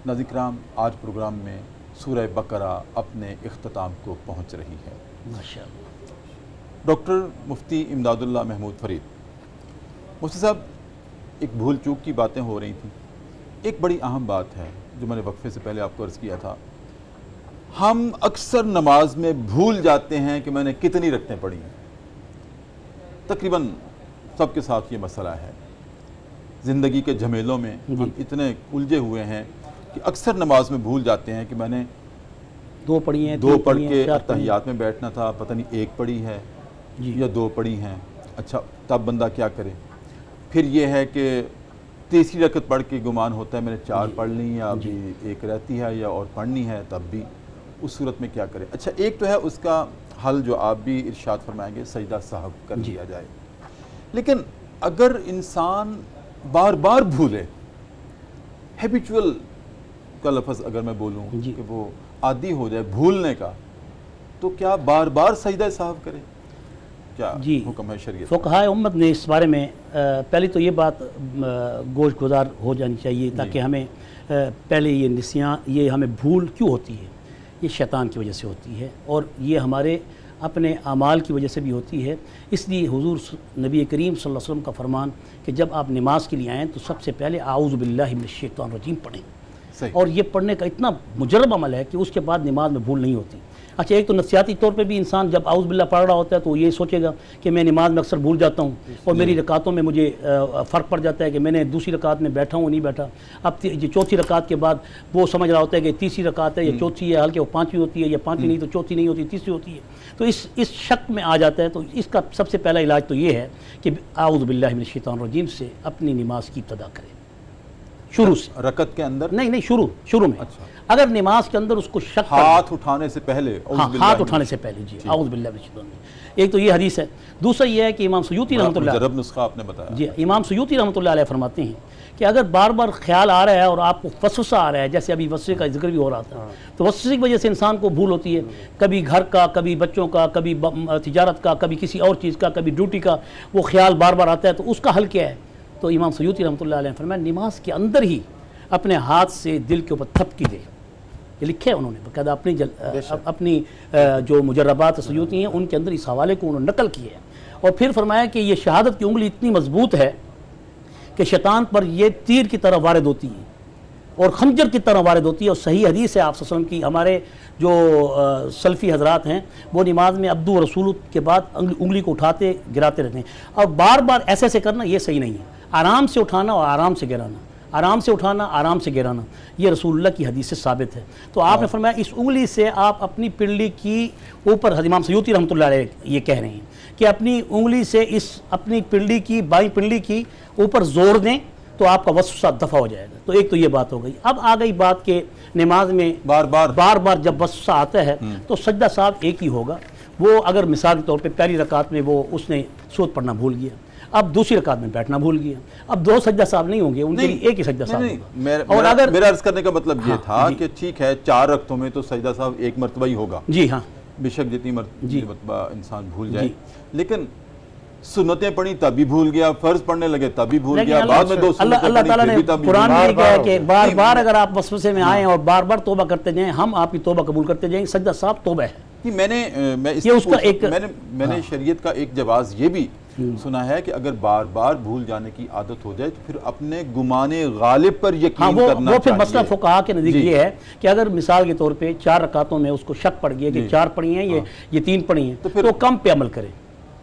ناظرین کرام آج پروگرام میں سورہ بقرہ اپنے اختتام کو پہنچ رہی ہے۔ ماشاءاللہ۔ ڈاکٹر مفتی امداد اللہ محمود فرید، مفتی صاحب ایک بھول چوک کی باتیں ہو رہی تھیں، ایک بڑی اہم بات ہے جو میں نے وقفے سے پہلے آپ کو عرض کیا تھا، ہم اکثر نماز میں بھول جاتے ہیں کہ میں نے کتنی رکعتیں پڑھی ہیں۔ تقریباً سب کے ساتھ یہ مسئلہ ہے، زندگی کے جھمیلوں میں ہم اتنے الجھے ہوئے ہیں کہ اکثر نماز میں بھول جاتے ہیں کہ میں نے دو پڑھی ہیں، دو پڑھ کے اتحیات میں بیٹھنا تھا، پتہ نہیں ایک پڑھی ہے یا دو پڑھی ہیں، اچھا تب بندہ کیا کرے؟ پھر یہ ہے کہ تیسری رکعت پڑھ کے گمان ہوتا ہے میں نے چار پڑھ لی یا ابھی ایک رہتی ہے یا اور پڑھنی ہے، تب بھی اس صورت میں کیا کرے؟ اچھا ایک تو ہے اس کا حل جو آپ بھی ارشاد فرمائیں گے، سجدہ سہو کر دیا جائے، لیکن اگر انسان بار بار بھولے، ہیبیچول کا لفظ اگر میں بولوں کہ وہ عادی ہو جائے بھولنے کا، تو کیا بار بار سجدہ سہو کرے؟ کیا حکم ہے شریعت؟ فقہائے امت نے اس بارے میں پہلی تو یہ بات گوش گزار ہو جانی چاہیے تاکہ ہمیں پہلے یہ نسیان، یہ ہمیں بھول کیوں ہوتی ہے؟ یہ شیطان کی وجہ سے ہوتی ہے، اور یہ ہمارے اپنے اعمال کی وجہ سے بھی ہوتی ہے۔ اس لیے حضور نبی کریم صلی اللہ علیہ وسلم کا فرمان کہ جب آپ نماز کے لیے آئیں تو سب سے پہلے اعوذ باللہ من الشیطان الرجیم پڑھیں، اور یہ پڑھنے کا اتنا مجرب عمل ہے کہ اس کے بعد نماز میں بھول نہیں ہوتی۔ اچھا ایک تو نفسیاتی طور پہ بھی انسان جب اعوذ باللہ پڑھ رہا ہوتا ہے تو یہ سوچے گا کہ میں نماز میں اکثر بھول جاتا ہوں اور میری رکعتوں میں مجھے فرق پڑ جاتا ہے کہ میں نے دوسری رکعت میں بیٹھا ہوں نہیں بیٹھا. اب چوتھی رکعت کے بعد وہ سمجھ رہا ہوتا ہے کہ تیسری رکعت ہے یا چوتھی ہے، حالانکہ وہ پانچویں ہوتی ہے، یا پانچویں نہیں تو چوتھی نہیں ہوتی تیسری ہوتی ہے. تو اس شک میں آ جاتا ہے. تو اس کا سب سے پہلا علاج تو یہ ہے کہ اعوذ باللہ من الشیطان الرجیم سے اپنی نماز کی ابتدا کرے شروع سے. رکعت کے اندر نہیں شروع میں. اگر نماز کے اندر اس کو شک ہاتھ اٹھانے سے پہلے، ہاتھ اٹھانے سے پہلے جی اعوذ باللہ من الشیطان الرجیم. ایک تو یہ حدیث ہے. دوسرا یہ ہے کہ امام سیوطی رحمۃ اللہ مجرب نسخہ آپ نے بتایا جی امام سیوطی رحمۃ اللہ علیہ فرماتے ہیں کہ اگر بار بار خیال آ رہا ہے اور آپ کو وسوسہ آ رہا ہے، جیسے ابھی وسوسے کا ذکر بھی ہو رہا تھا، تو وسوسے کی وجہ سے انسان کو بھول ہوتی ہے، کبھی گھر کا، کبھی بچوں کا، کبھی تجارت کا، کبھی کسی اور چیز کا، کبھی ڈیوٹی کا، وہ خیال بار بار آتا ہے. تو اس کا حل کیا ہے؟ تو امام سیوطی رحمۃ اللہ علیہ فرمایا نماز کے اندر ہی اپنے ہاتھ سے دل کے اوپر تھپکی دے. یہ لکھا ہے انہوں نے باقاعدہ اپنی جو مجربات سیوطی ہیں ان کے اندر اس حوالے کو انہوں نے نقل کیا ہے. اور پھر فرمایا کہ یہ شہادت کی انگلی اتنی مضبوط ہے کہ شیطان پر یہ تیر کی طرح وارد ہوتی ہے اور خنجر کی طرح وارد ہوتی ہے. اور صحیح حدیث ہے آپ صلی اللہ علیہ وسلم کی. ہمارے جو سلفی حضرات ہیں وہ نماز میں عبدو رسول کے بعد انگلی کو اٹھاتے گراتے رہتے ہیں. اور بار بار ایسے کرنا یہ صحیح نہیں ہے. آرام سے اٹھانا اور آرام سے گرانا، آرام سے اٹھانا، آرام سے گرانا، یہ رسول اللہ کی حدیث سے ثابت ہے. تو آپ نے فرمایا اس انگلی سے آپ اپنی پنڈلی کی اوپر، امام سیوطی رحمۃ اللہ علیہ یہ کہہ رہے ہیں کہ اپنی انگلی سے اپنی پنڈلی کی، بائیں پنڈلی کی اوپر زور دیں تو آپ کا وسوسہ دفع ہو جائے گا. تو ایک تو یہ بات ہو گئی. اب آ گئی بات کہ نماز میں بار بار جب وسوسہ آتا ہے تو سجدہ صاحب ایک ہی ہوگا. وہ اگر مثال کے طور پہ پہلی رکعت میں وہ اس نے سورت پڑھنا بھول گیا، اب دوسری رکعت میں بیٹھنا بھول گیا، اب دو سجدہ صاحب نہیں ہوں گے، ان کے لیے ایک ہی سجدہ صاحب ہوگا. اور اگر میرا عرض کرنے کا مطلب یہ تھا کہ ٹھیک ہے 4 رکعتوں میں تو سجدہ صاحب ایک مرتبہ ہی ہوگا، جی ہاں، بے شک جتنی مرتبہ انسان بھول جائے، لیکن سنتیں پڑھی تب بھی بھول گیا، فرض پڑھنے لگے تب بھی بھول گیا، بعد میں دو سنتیں اللہ تعالیٰ نے قرآن میں کہا ہے کہ بار بار اگر آپ وسوسے میں آئیں اور بار بار توبہ کرتے جائیں، ہم آپ کی توبہ قبول کرتے جائیں. سجدہ صاحب توبہ ہے. میں نے شریعت کا ایک جواز یہ بھی سنا ہے کہ اگر بار بار بھول جانے کی عادت ہو جائے تو پھر اپنے گمان غالب پر یقین کرنا چاہیے. وہ پھر مسئلہ فقہا کے نزدیک یہ ہے کہ اگر مثال کے طور پہ 4 رکعتوں میں اس کو شک پڑ گیا کہ 4 پڑھی ہیں یہ 3 پڑھی ہیں تو کم پہ عمل کرے.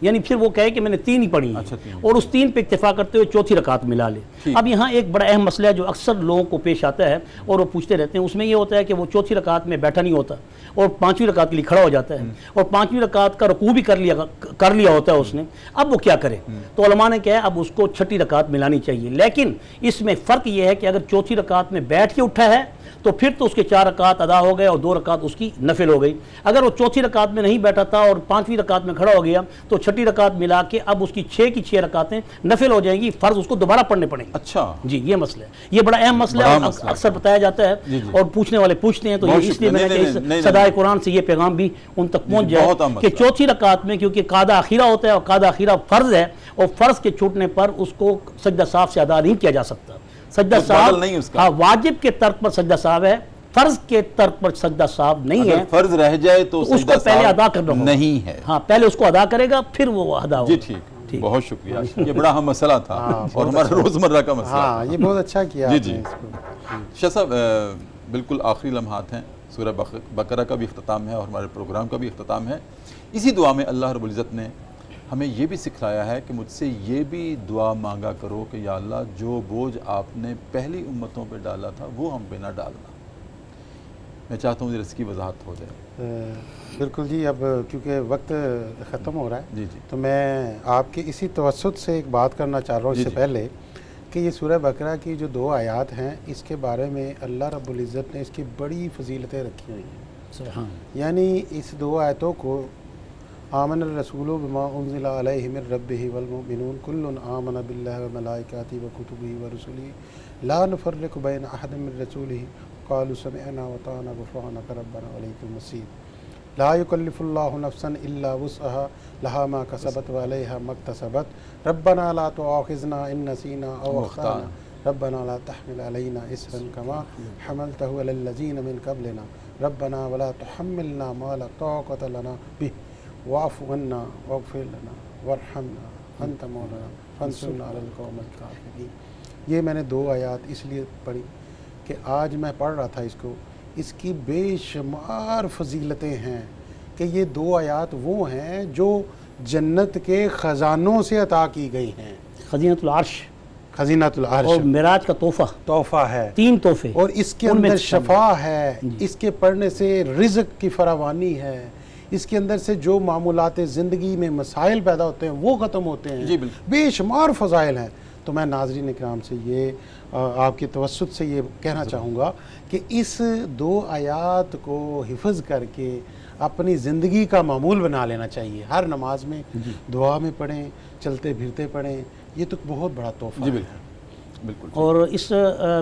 یعنی پھر وہ کہے کہ میں نے 3 ہی پڑھی ہیں اور اس 3 پہ اکتفا کرتے ہوئے چوتھی رکعت ملا لے. اب یہاں ایک بڑا اہم مسئلہ ہے جو اکثر لوگوں کو پیش آتا ہے اور وہ پوچھتے رہتے ہیں. اس میں یہ ہوتا ہے کہ وہ چوتھی رکعت میں بیٹھا نہیں ہوتا اور 5ویں رکعت کے لیے کھڑا ہو جاتا ہے اور 5ویں رکعت کا رکوع بھی کر لیا ہوتا ہے اس نے. اب وہ کیا کرے؟ تو علماء نے کہا اب اس کو 6ٹھی رکعت ملانی چاہیے. لیکن اس میں فرق یہ ہے کہ اگر چوتھی رکعت میں بیٹھ کے اٹھا ہے تو پھر تو اس کے 4 رکعت ادا ہو گئے اور 2 رکعت اس کی نفل ہو گئی. اگر وہ چوتھی رکعت میں نہیں بیٹھا تھا اور 5ویں رکعت میں کھڑا ہو گیا تو 6ٹھی رکعت ملا کے اب اس کی 6 کی 6 رکعتیں نفل ہو جائیں گی، فرض اس کو دوبارہ پڑھنے پڑیں گے. اچھا جی، یہ مسئلہ ہے، یہ بڑا اہم مسئلہ ہے، اکثر بتایا جاتا ہے اور پوچھنے والے پوچھتے ہیں. تو یہ اس لیے میں نے صدائے قرآن سے یہ پیغام بھی ان تک پہنچ جائے کہ چوتھی رکعت میں کیونکہ قاعدہ اخیرہ ہوتا ہے اور قاعدہ اخیرہ فرض ہے اور فرض کے چھوٹنے پر اس کو سجدہ صاحب سے ادا نہیں کیا جا سکتا. سجدہ صاحب واجب کے ترک پر سجدہ صاحب ہے، فرض کے ترک پر سجدہ صاحب نہیں ہے. فرض رہ جائے تو اس کو پہلے ادا کرنا نہیں ہے. ہاں پہلے اس کو ادا کرے گا پھر وہ ادا ہوگا. جی ٹھیک، بہت شکریہ. یہ بڑا اہم مسئلہ تھا اور ہمارا روزمرہ کا مسئلہ. ہاں یہ بہت اچھا کیا. جی شاہ صاحب، بالکل آخری لمحات ہیں، سورہ بقرہ کا بھی اختتام ہے اور ہمارے پروگرام کا بھی اختتام ہے. اسی دعا میں اللہ رب العزت نے ہمیں یہ بھی سکھلایا ہے کہ مجھ سے یہ بھی دعا مانگا کرو کہ یا اللہ جو بوجھ آپ نے پہلی امتوں پہ ڈالا تھا وہ ہم پہ نہ ڈالنا. میں چاہتا ہوں اس کی وضاحت ہو جائے. بالکل جی. اب کیونکہ وقت ختم ہو رہا ہے جی تو میں آپ کی اسی توسط سے ایک بات کرنا چاہ رہا ہوں اس سے پہلے کہ یہ سورہ بقرہ کی جو 2 آیات ہیں اس کے بارے میں اللہ رب العزت نے اس کی بڑی فضیلتیں رکھی ہوئی ہیں. یعنی اس 2 آیتوں کو آمن الرسول بما انزل علیہ من ربہ والمؤمنون کل آمن باللہ وملائکاتہ وکتبہ ورسلہ لا نفرق بین احد من رسولہ قالوا سمعنا وطعنا غفرانک ربنا وإلیک المصیر. لا یکلف اللہ نفسا الا وسعها لها ما کسبت وعلیہا ما اکتسبت ربنا لا تؤاخذنا ان نسینا او اخطانا ربنا لا تحمل علینا اصرا کما حملته علی الذین من قبلنا ربنا ولا تحملنا ما لا طاقة لنا به واعف عنا واغفر لنا وارحمنا انت مولانا فانصرنا علی القوم الکافرین. یہ میں نے 2 آیات اس لیے پڑھی کہ آج میں پڑھ رہا تھا اس کو، اس کی بے شمار فضیلتیں ہیں کہ یہ 2 آیات وہ ہیں جو جنت کے خزانوں سے عطا کی گئی ہیں. خزینۃ العرش خزینۃ اور العرش معراج کا تحفہ ہے 3 تحفے اور اس کے ان میں اندر سے شفا ہے. اس کے پڑھنے سے رزق کی فراوانی ہے. اس کے اندر سے جو معمولات زندگی میں مسائل پیدا ہوتے ہیں وہ ختم ہوتے ہیں. جی بالکل. بے شمار فضائل ہیں. تو میں ناظرین اکرام سے یہ آپ کے توسط سے یہ کہنا چاہوں گا کہ اس 2 آیات کو حفظ کر کے اپنی زندگی کا معمول بنا لینا چاہیے. ہر نماز میں دعا میں پڑھیں, چلتے پھرتے پڑھیں. یہ تو بہت بڑا تحفہ جی ہے. بالکل. اور اس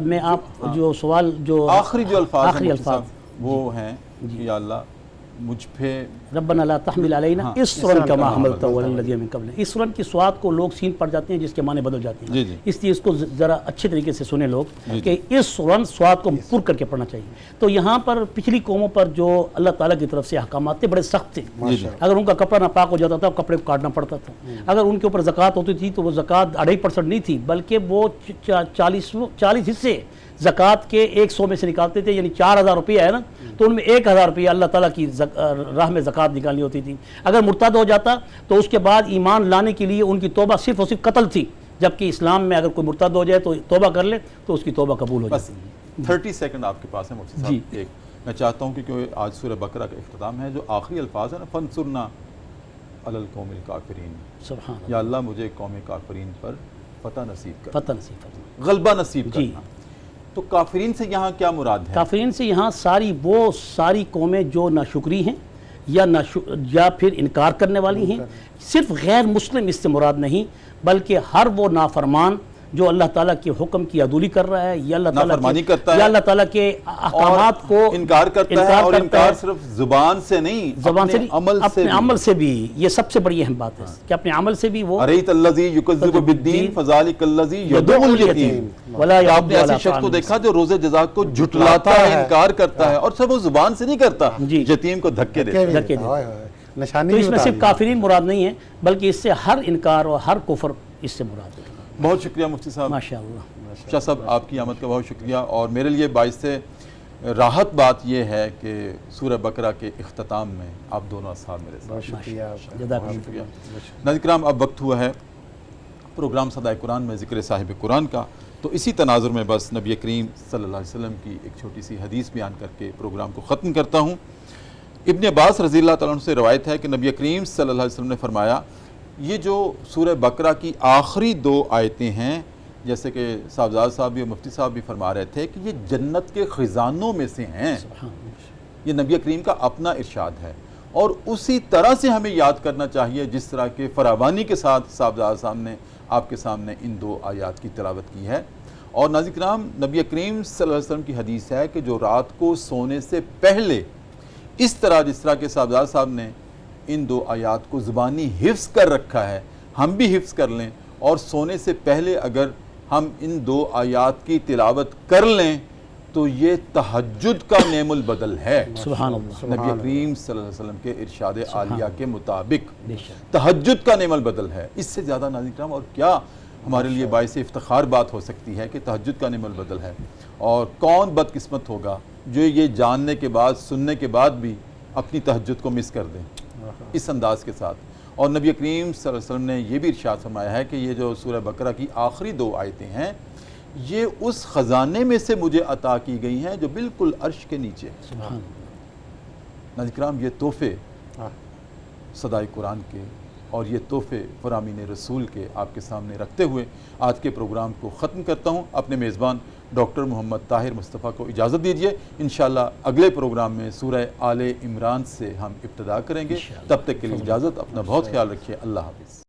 میں آپ جو سوال جو آخری جو الفاظ آخری ہیں الفاظ وہ ہیں کہ یا اللہ مجھ پہ ربنا لا تحمل علینا اصرا کما حملته علی الذین من قبلنا. اصرا کی سواد کو لوگ سین پڑ جاتے ہیں جس کے معنی بدل جاتے ہیں. جی جی. اس لیے اس کو ذرا اچھے طریقے سے سنیں لوگ کہ اصرا سواد کو پر کر کے پڑھنا چاہیے. تو یہاں پر پچھلی قوموں پر جو اللہ تعالیٰ کی طرف سے احکامات تھے بڑے سخت تھے. اگر ان کا کپڑا ناپاک ہو جاتا تھا کپڑے کو کاٹنا پڑتا تھا. اگر ان کے اوپر زکوٰۃ ہوتی تھی تو وہ زکوٰۃ 2.5% نہیں تھی بلکہ وہ 40 حصے زکوٰۃ کے 100 میں سے نکالتے تھے. یعنی 4000 روپیہ ہے نا, تو ان میں 1000 روپیہ اللہ تعالیٰ کی راہ میں زکوٰۃ نکالنی ہوتی تھی. اگر مرتد ہو جاتا تو اس کے بعد ایمان لانے کے لیے ان کی توبہ صرف اور صرف قتل تھی, جبکہ اسلام میں اگر کوئی مرتد ہو جائے تو توبہ کر لے تو اس کی توبہ قبول ہو جاتی ہے. 30 سیکنڈ آپ کے پاس ہے مفتی صاحب. ایک میں چاہتا ہوں کہ کیونکہ آج سورہ بقرہ کا اختتام ہے, جو آخری الفاظ ہیں نا فانصرنا علی القوم الکافرین. سبحان اللہ. یا اللہ مجھے قوم کافرین پر فتح نصیب کر, فتح نصیب فرما. غلبہ نصیب کرنا. تو کافرین سے یہاں کیا مراد ہے؟ کافرین سے یہاں وہ ساری قومیں جو ناشکری ہیں یا پھر انکار کرنے والی ہیں. صرف غیر مسلم اس سے مراد نہیں بلکہ ہر وہ نافرمان جو اللہ تعالیٰ کے حکم کی عدولی کر رہا ہے یا اللہ تعالیٰ کے احکامات کو انکار کرتا ہے. اور انکار صرف زبان سے نہیں, اپنے عمل سے بھی. یہ سب سے بڑی اہم بات ہے کہ اپنے عمل سے بھی وہ اَرَأَيْتَ الَّذِي يُكَذِّبُ بِالدِّينِ فَذَلِكَ الَّذِي يَدُعُّ الْيَتِيمَ. آپ نے ایسے شخص کو دیکھا جو روزے جزا کو جھٹلاتا ہے, انکار کرتا ہے, اور صرف وہ زبان سے نہیں کرتا, یتیم کو دھکے دیتا ہے. تو اس میں صرف کافرین مراد نہیں ہے بلکہ اس سے ہر انکار اور ہر کفر اس سے مراد ہے. بہت شکریہ مفتی صاحب. ماشاءاللہ. شاہ صاحب آپ کی آمد کا بہت شکریہ. اور میرے لیے باعث راحت بات یہ ہے کہ سورہ بقرہ کے اختتام میں آپ دونوں اصحاب میرے ساتھ. بہت شکریہ. شکریہ. ناظرین کرام, اب وقت ہوا ہے پروگرام صدائے قرآن میں ذکر صاحب قرآن کا. تو اسی تناظر میں بس نبی کریم صلی اللہ علیہ وسلم کی ایک چھوٹی سی حدیث بیان کر کے پروگرام کو ختم کرتا ہوں. ابن عباس رضی اللہ تعالیٰ عنہ سے روایت ہے کہ نبی کریم صلی اللہ علیہ وسلم نے فرمایا, یہ جو سورہ بقرہ کی آخری 2 آیتیں ہیں, جیسے کہ صاحبزاد صاحب بھی اور مفتی صاحب بھی فرما رہے تھے کہ یہ جنت کے خزانوں میں سے ہیں. یہ نبی کریم کا اپنا ارشاد ہے اور اسی طرح سے ہمیں یاد کرنا چاہیے جس طرح کے فراوانی کے ساتھ صاحبزاد صاحب نے آپ کے سامنے ان 2 آیات کی تلاوت کی ہے. اور ناظرین کرام, نبی کریم صلی اللہ علیہ وسلم کی حدیث ہے کہ جو رات کو سونے سے پہلے اس طرح جس طرح کے صاحبزاد صاحب نے ان 2 آیات کو زبانی حفظ کر رکھا ہے, ہم بھی حفظ کر لیں اور سونے سے پہلے اگر ہم ان 2 آیات کی تلاوت کر لیں تو یہ تہجد کا نعم البدل ہے. سبحان اللہ. نبی کریم صلی اللہ علیہ وسلم کے ارشاد عالیہ کے مطابق تہجد کا نعم البدل ہے. اس سے زیادہ ناظرین کرام اور کیا ہمارے لیے باعث افتخار بات ہو سکتی ہے کہ تہجد کا نعم البدل ہے. اور کون بدقسمت ہوگا جو یہ جاننے کے بعد سننے کے بعد بھی اپنی تہجد کو مس کر دیں اس انداز کے ساتھ. اور نبی کریم صلی اللہ علیہ وسلم نے یہ بھی ارشاد فرمایا ہے کہ یہ جو سورہ بقرہ کی آخری 2 آیتیں ہیں یہ اس خزانے میں سے مجھے عطا کی گئی ہیں جو بالکل عرش کے نیچے. ناظرین کرام, یہ تحفے صدائے قرآن کے اور یہ تحفے فرامین رسول کے آپ کے سامنے رکھتے ہوئے آج کے پروگرام کو ختم کرتا ہوں. اپنے میزبان ڈاکٹر محمد طاہر مصطفیٰ کو اجازت دیجیے. انشاءاللہ اگلے پروگرام میں سورہ آل عمران سے ہم ابتدا کریں گے. تب تک کے لیے اجازت. اپنا بہت خیال رکھیے. اللہ حافظ.